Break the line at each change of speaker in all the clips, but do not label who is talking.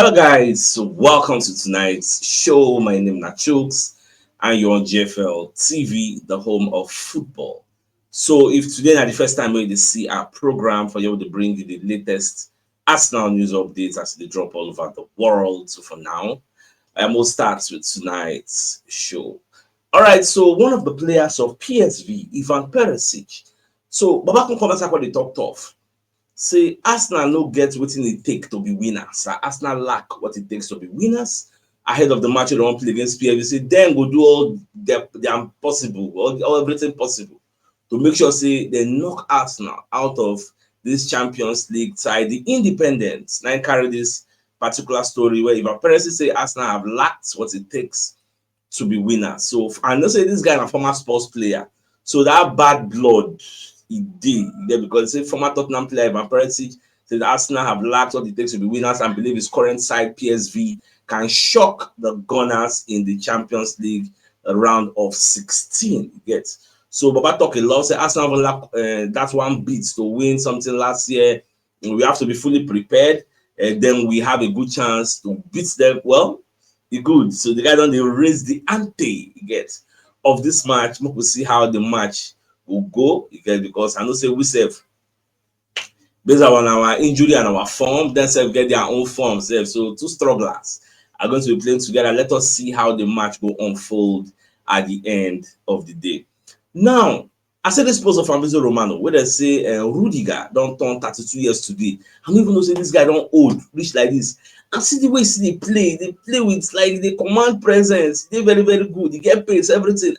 Hello guys, welcome to tonight's show. My name is CHUKS and you're on JFL TV, the home of football. So if today is the first time we see our program for you to bring you the latest Arsenal news updates as they drop all over the world. So for now, we'll start with tonight's show. All right, so one of the players of PSV, Ivan Perisic. So Babakun Konasa what they talked of. Say Arsenal no get wetin e take to be winners. Arsenal lack what it takes to be winners. Ahead of the match they don play against PSV, say dem go do all the possible, all everything possible to make sure say they knock Arsenal out of this Champions League side. The Independents now carry this particular story where Ivan Perisic say Arsenal have lacked what it takes to be winners. So I know say this guy is a former sports player, so that bad blood he did because say former Tottenham player Ivan Perisic said Arsenal have lacked what it takes to be winners and believe his current side PSV can shock the Gunners in the Champions League round of 16. You get so Baba talk a lot. Say Arsenal have lacked that one beat to win something last year. We have to be fully prepared, and then we have a good chance to beat them. Well, good. So the guy don't raise the ante you get of this match. We will see how the match will go because I know say we save based on our injury and our form, then self get their own form. So two strugglers are going to be playing together. Let us see how the match will unfold at the end of the day. Now, I said this post of Fabrizio Romano where they say Rudiger don't turn 32 years today. I don't even know say this guy don't old, reach like this. And see the way they play with like the command presence. They very, very good. They get pace, everything.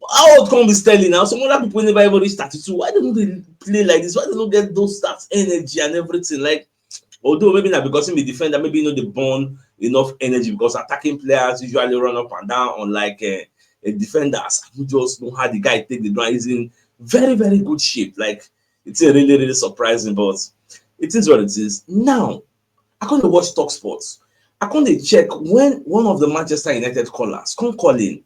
How old come be Sterling now? Some other people never even reach 32. Why don't they play like this? Why they don't get those stats, energy and everything? Like, although maybe not because he's a defender, maybe they burn enough energy because attacking players usually run up and down on like a defenders who just know how the guy take the drive. He's in very, very good shape. Like, it's a really, really surprising, but it is what it is. Now, I can't watch Talk Sports. I can't check when one of the Manchester United callers come calling.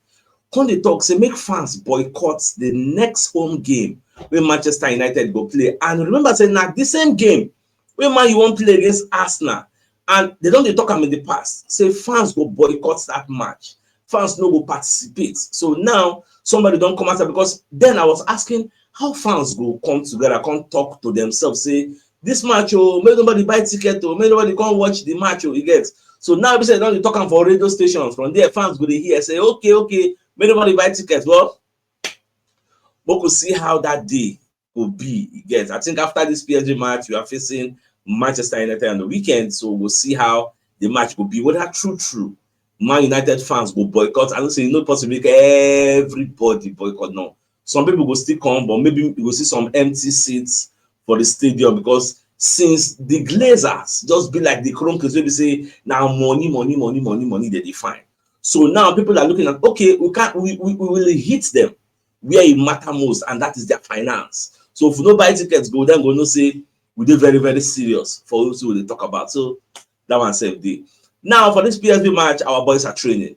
Come dey talk say make fans boycott the next home game wey Manchester United go play. And remember say na the same game wey Man U wan play against Arsenal, and they don dey talk am in the past say fans go boycott that match, fans no go participate. So now somebody don come out because then I was asking how fans go come together come talk to themselves say this match make nobody buy ticket make nobody come watch the match you get. So now we say don dey talk am for radio stations. From there fans go dey hear say okay make nobody buy tickets. Well, we could see how that day will be. You get, I think after this PSG match, we are facing Manchester United on the weekend, so we'll see how the match will be. Whether true, Man United fans will boycott. I don't say no possible make everybody boycott. No, some people will still come, but maybe we will see some empty seats for the stadium because since the Glazers just be like the Kroenke, we say now money they define. So now people are looking at we will hit them where it matter most, and that is their finance. So if no buy tickets, go then go no say we do very, very serious for those who they talk about. So that one save day. Now for this PSV match, our boys are training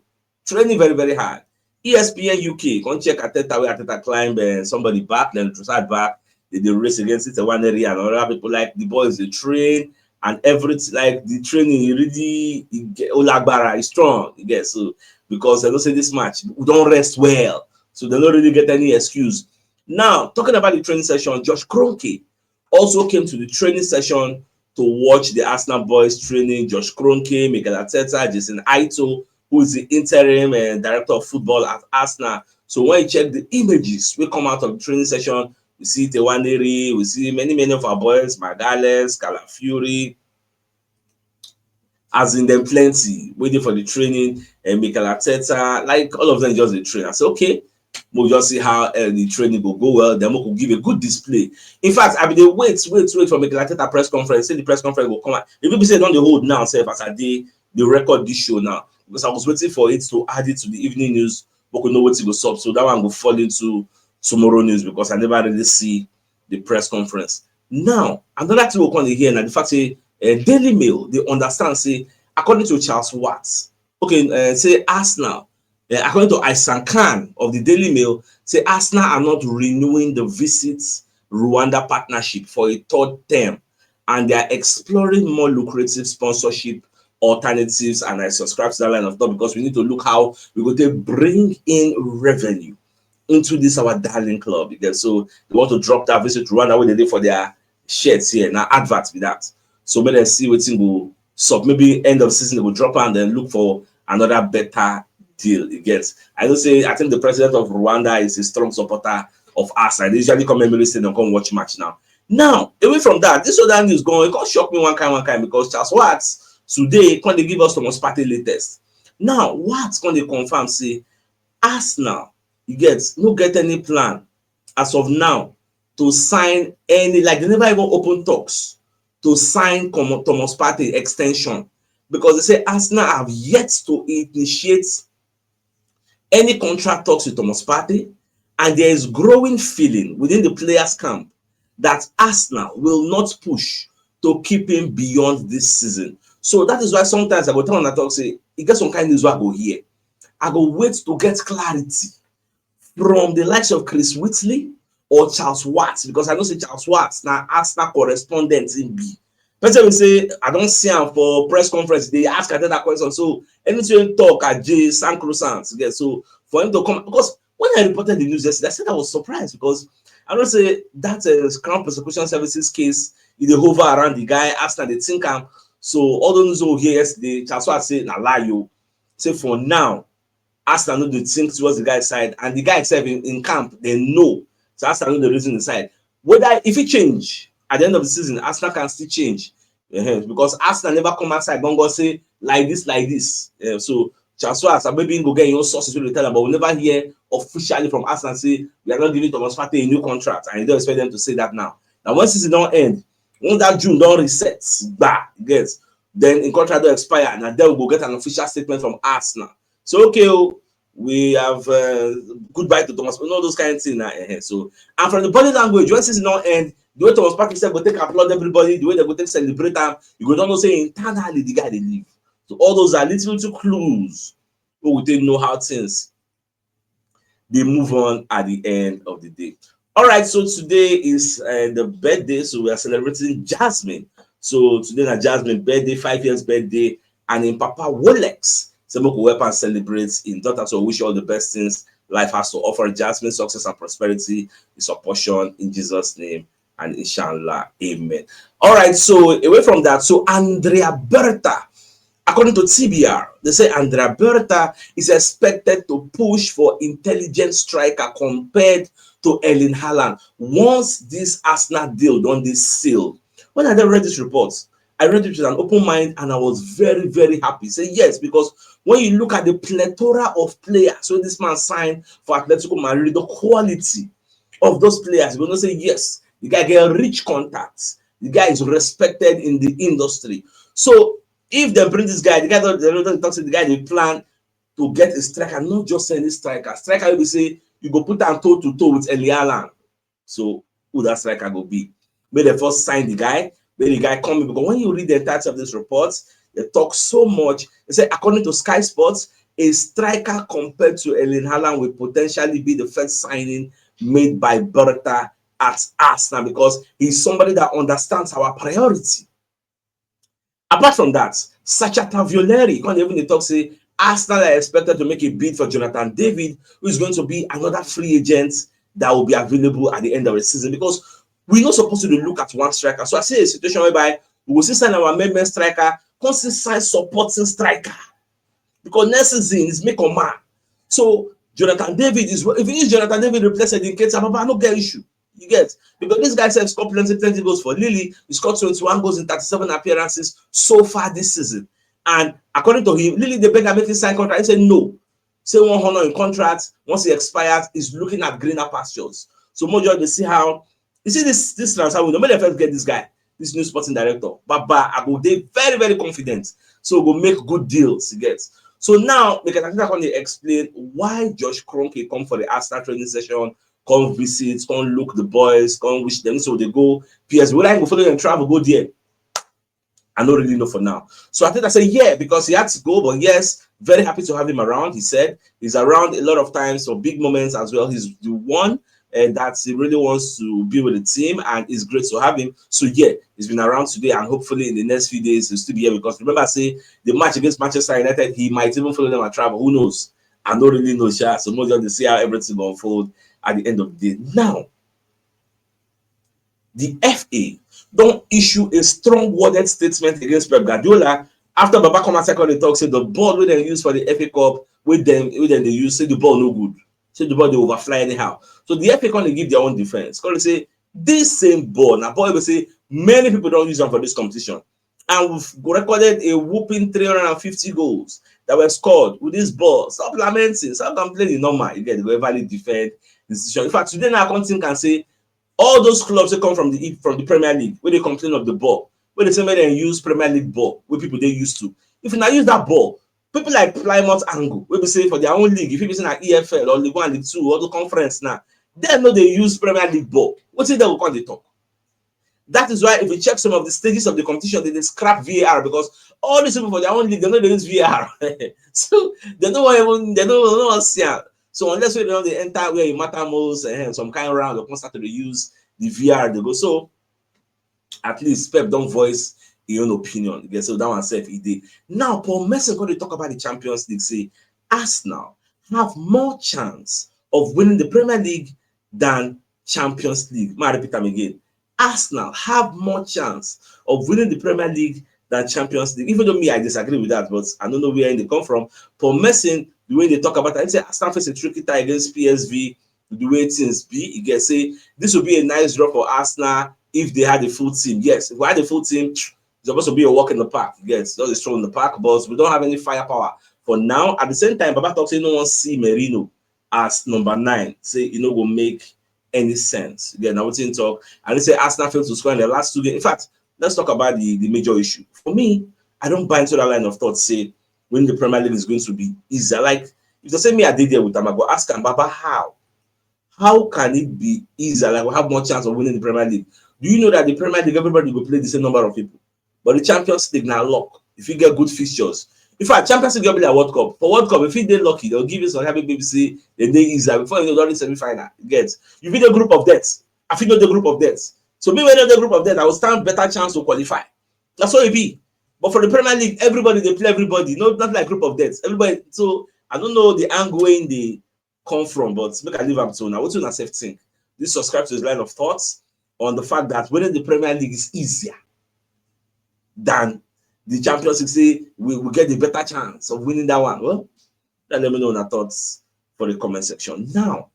very, very hard. ESPN UK, come check Ateta where Ateta climb somebody back, then Trossard back. They race against it one area, and other people like the boys they train. And everything like the training really Olagbara is strong. You get so because they don't say this match we don't rest well, so they don't really get any excuse. Now talking about the training session, Josh Kroenke also came to the training session to watch the Arsenal boys training. Josh Kroenke, Mikel Arteta, Jason Aito, who is the interim director of football at Arsenal. So when you check the images we come out of the training session, we see Tewaneri, we see many of our boys, Magales, Calafiori, as in them plenty, waiting for the training, and Mikel Arteta, like all of them just the train. I said, okay, we'll just see how the training will go well, then we could give a good display. In fact, I mean, they wait for Mikel Arteta press conference, say the press conference will come out. If people say don't they hold now, say as I did the record this show now, because I was waiting for it to add it to the evening news, we could know what to go sub. So that one will fall into tomorrow news because I never really see the press conference. Now, another thing we'll come here now, the fact say Daily Mail, they understand, say, according to Charles Watts, say Arsenal, according to Isan Khan of the Daily Mail, say Arsenal are not renewing the Visit Rwanda partnership for a third term, and they are exploring more lucrative sponsorship alternatives, and I subscribe to that line of thought because we need to look how we go to bring in revenue into this our darling club. Because so they want to drop that visit to Rwanda, what they did for their shirts here now, adverts with that. So when they see what thing go, so maybe end of season they will drop and then look for another better deal. It gets. I don't say. I think the president of Rwanda is a strong supporter of us, and they usually come Emirates Stadium and come watch match now. Now, away from that, this other news going, it got shock me one kind because Charles Watts today when they give us Thomas Partey latest. Now, Watts when they confirm say Arsenal, you get no get any plan as of now to sign any, like they never even open talks to sign Thomas Partey extension because they say Arsenal have yet to initiate any contract talks with Thomas Partey, and there is growing feeling within the players' camp that Arsenal will not push to keep him beyond this season. So that is why sometimes I go tell on that talk say, you get some kind of news I go here. I go wait to get clarity from the likes of Chris Whitley or Charles Watts, because I know say Charles Watts now Arsenal correspondent in B. Person will say, I don't see him for press conference. They ask that question. So anything talk at J San Croissant. So for him to come, because when I reported the news yesterday, I said I was surprised because I don't say that Crown Prosecution Services case in the hover around the guy, Arsenal, they think him. So all those who here yesterday, Charles Watts say, "Na lie you." Say for now, Arsenal know the think towards the guy's side, and the guy itself in camp, they know. So Arsenal know the reason inside. Whether if it change at the end of the season, Arsenal can still change. Because Arsenal never come outside and go say like this. So Charles Watts, maybe go get your sources to tell them, but we'll never hear officially from Arsenal say we are not giving Thomas Partey a new contract, and you don't expect them to say that now. Now, once season don't end, once that June don't reset, then in contract don't expire, and then we'll go get an official statement from Arsenal. So okay, we have goodbye to Thomas, all those kind of things. So, and from the body language, once season don't end, the way Thomas Partey said go take applaud everybody, the way they go take celebrate them, you go don't say internally the guy they leave. So all those are little clues who we didn't know how things they move on at the end of the day. All right, so today is the birthday, so we are celebrating Jasmine. So today is Jasmine birthday, 5 years birthday, and in Papa Wolex, Semoko Weapon celebrates in daughter. So wish you all the best things life has to offer. Jasmine, success and prosperity is a portion in Jesus' name. And inshallah, amen. All right, so away from that, so Andrea Berta, according to TBR, they say Andrea Berta is expected to push for intelligent striker compared to Erling Haaland once this Arsenal deal done this seal. When I then read this report, I read it with an open mind and I was very, very happy. Say yes, because when you look at the plethora of players when this man signed for Atletico Madrid, the quality of those players, you're going to say yes. The guy get rich contacts. The guy is respected in the industry. So if they bring this guy, the guy don't talk to the guy, they plan to get a striker, not just any striker. Striker will say you go put them toe to toe with Erling Haaland. So who that striker will be? May they first sign the guy, may the guy come in. Because when you read the entirety of this report, they talk so much. They say according to Sky Sports, a striker compared to Erling Haaland will potentially be the first signing made by Berta at Arsenal because he's somebody that understands our priority. Apart from that, Sacha Tavioleri, when even talk say Arsenal are expected to make a bid for Jonathan David, who is going to be another free agent that will be available at the end of the season because we're not supposed to look at one striker. So I see a situation whereby we will see sign our main striker, consistent supporting striker because next season is make or man. So Jonathan David is if he is Jonathan David replaced in case I no get issue. You get because this guy said scored plenty goals for Lille. He scored 21 goals in 37 appearances so far this season. And according to him, Lille they beg him to sign contract. He said no. Say 100 in contract. Once he expires, he's looking at greener pastures. So Mojo, they see how you see this transfer window. When they first get this guy, this new sporting director, but I go they very, very confident. So we'll make good deals. He gets. So now we can actually explain why Josh Kroenke come for the Arsenal training session. Come visit, come look the boys, come wish them. So they go, PS, will I go follow them travel, go there? I don't really know for now. So I think I say, yeah, because he had to go, but yes, very happy to have him around. He said he's around a lot of times for big moments as well. He's the one that he really wants to be with the team, and it's great to have him. So yeah, he's been around today, and hopefully in the next few days he'll still be here, because remember I say the match against Manchester United, he might even follow them and travel. Who knows? I don't really know, Sha. So most of them see how everything will unfold at the end of the day. Now, the FA don't issue a strong-worded statement against Pep Guardiola after Baba come and second the talk, say the ball wey dem use for the FA Cup with them they use, say the ball no good, say the ball they overfly anyhow. So the FA come dey give their own defense. Come say this same ball, now ball wey say many people don't use them for this competition, and we've recorded a whooping 350 goals that were scored with this ball. Stop lamenting, stop complaining. Normal, you get the valid defend the decision. In fact, today now accounting can say all those clubs that come from the Premier League, where they complain of the ball, where they say when they use Premier League ball, where people they used to. If you now use that ball, people like Plymouth Angle, where we say for their own league, if you listen at EFL or League 1, League 2, or the conference now, they know they use Premier League ball. What's it they will call the talk? That is why if you check some of the stages of the competition, they scrap VAR, because all these people for their own league, they know they use VAR. So they don't want to see it. So unless we don't enter where it matter most and some kind of round, they start to use the VR, they go. So at least Pep don't voice your own opinion. Okay, so that one said he did. Now Paul Merson going to talk about the Champions League. Say Arsenal have more chance of winning the Premier League than Champions League. I repeat them again. Arsenal have more chance of winning the Premier League than Champions League. Even though me, I disagree with that, but I don't know where they come from. Paul Merson, the way they talk about it, I say Arsenal face a tricky tie against PSV. The way things be, you can say this would be a nice draw for Arsenal if they had a full team. Yes, if we had a full team, it's supposed to be a walk in the park. Yes, not a stroll in the park, but we don't have any firepower for now. At the same time, Baba talks say no one see Merino as number 9. Say will make any sense. Again, I want to talk, and they say Arsenal failed to score in the last 2 games. In fact, let's talk about the major issue. For me, I don't buy into that line of thought. Say when the Premier League is going to be easier. Like if they say me, I did there with them, I go ask them, Baba, how? How can it be easier? Like we have more chance of winning the Premier League. Do you know that the Premier League, everybody will play the same number of people, but the Champions League now luck. If you get good fixtures, in fact, Champions League will be like World Cup. For World Cup, if you dey lucky, they'll give you some happy baby say the day easier before you know the semi-final. Get you be the group of death. I feel the group of death. So me when the group of death, I will stand better chance to qualify. That's what it be. But for the Premier League, everybody they play everybody. No, not like group of death. Everybody. So I don't know the angle in the come from, but make I leave up to now. What you self think? This subscribe to his line of thoughts on the fact that winning the Premier League is easier than the Champions League. Say we will get the better chance of winning that one. Well, let me know your thoughts for the comment section. Now,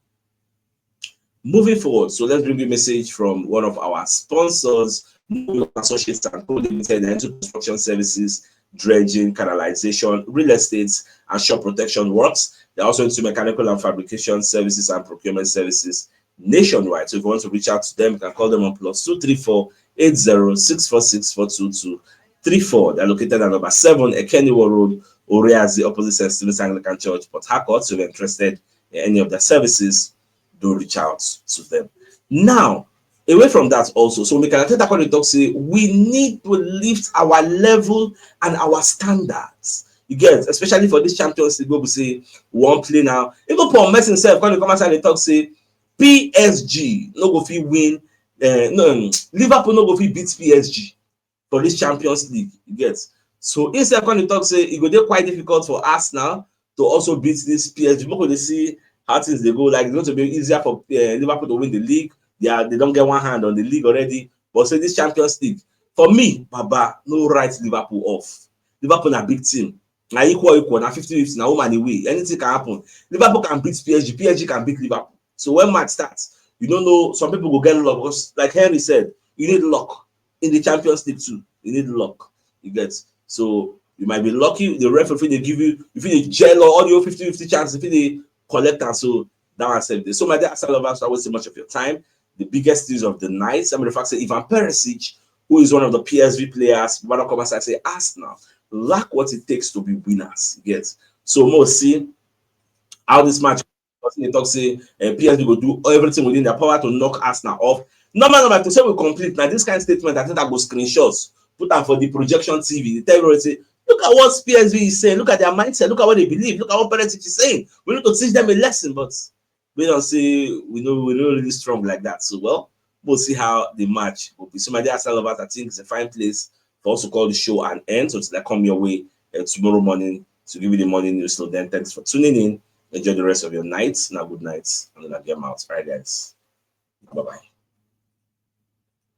moving forward, so let's bring a message from one of our sponsors, Associates and Co. Limited, into construction services, dredging, canalization, real estate, and shop protection works. They're also into mechanical and fabrication services and procurement services nationwide. So if you want to reach out to them, you can call them on +234 80 646 They're located at number 7 Ekeniwo Road, Oreazi, opposite St. Stephen's Anglican Church, Port Harcourt. So if you're interested in any of their services, do reach out to them. Now, away from that also, so we can attend that talk say we need to lift our level and our standards. You get, especially for this Champions League, we say one play now. Even Paul Merson himself, when they come outside, they talk say PSG no go fit win. No, Liverpool no go fit beat PSG for this Champions League. You get. So instead, when they talk say it go dey quite difficult for Arsenal to also beat this PSG. Because they see how things they go. Like it's going to be easier for Liverpool to win the league. They don't get one hand on the league already. But say this Champions League, for me, Baba, no write Liverpool off. Liverpool are a big team. Now equal, now 50-50, now home and away. Anything can happen. Liverpool can beat PSG, PSG can beat Liverpool. So when match starts, you don't know, some people will get luck. Because like Henry said, you need luck in the Champions League too. You need luck. You get. So you might be lucky. The referee they give you, if you gel or audio 50-50 chance, if they collect and so that one said this. So my dear Arsenal lovers, I won't say much of your time. The biggest news of the night. Some of the facts say Ivan Perisic, who is one of the PSV players, one of comments I say Arsenal lack what it takes to be winners. Yes. So more see how this match. They talk say PSV will do everything within their power to knock Arsenal off. Number to say we complete. Now this kind of statement, I think I go screenshots, put them for the projection TV. The tell say, look at what PSV is saying. Look at their mindset. Look at what they believe. Look at what Perisic is saying. We need to teach them a lesson, but we don't say we know we're not really strong like that. So well, we'll see how the match will be. So my dear Salovas, I think it's a fine place for us to call the show an end. So till I come your way tomorrow morning to give you the morning news. So then thanks for tuning in. Enjoy the rest of your night. Now good night. And then I'll get out. All right, guys. Bye-bye.